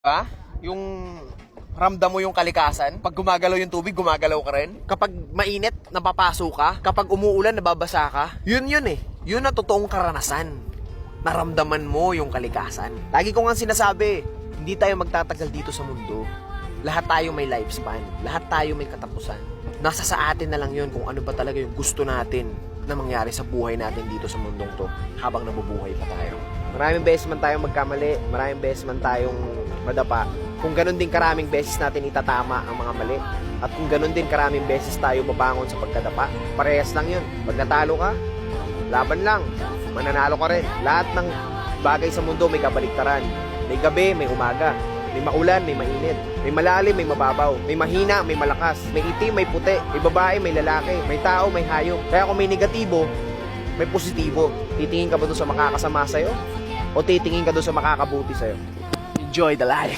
Ba? Yung ramdam mo yung kalikasan. Pag gumagalaw yung tubig, gumagalaw ka rin. Kapag mainit, napapaso ka. Kapag umuulan, nababasa ka. Yun eh. Yun ang totoong karanasan. Naramdaman mo yung kalikasan. Lagi ko nga sinasabi, hindi tayo magtatagal dito sa mundo. Lahat tayo may lifespan. Lahat tayo may katapusan. Nasa sa atin na lang yun kung ano ba talaga yung gusto natin na mangyari sa buhay natin dito sa mundong to habang nabubuhay pa tayo. Maraming beses man tayong magkamali, maraming beses man tayong madapa. Kung ganun din karaming beses natin itatama ang mga mali, at kung ganun din karaming beses tayo babangon sa pagkadapa, parehas lang yun. Pag natalo ka, laban lang, mananalo ka rin. Lahat ng bagay sa mundo may kabaliktaran. May gabi, may umaga. May maulan, may mainit. May malalim, may mababaw. May mahina, may malakas. May itim, may puti. May babae, may lalaki. May tao, may hayop. Kaya kung may negatibo, may positibo. Titingin ka ba doon sa makakasama sa'yo? O titingin ka doon sa makakabuti sa'yo? Enjoy the life!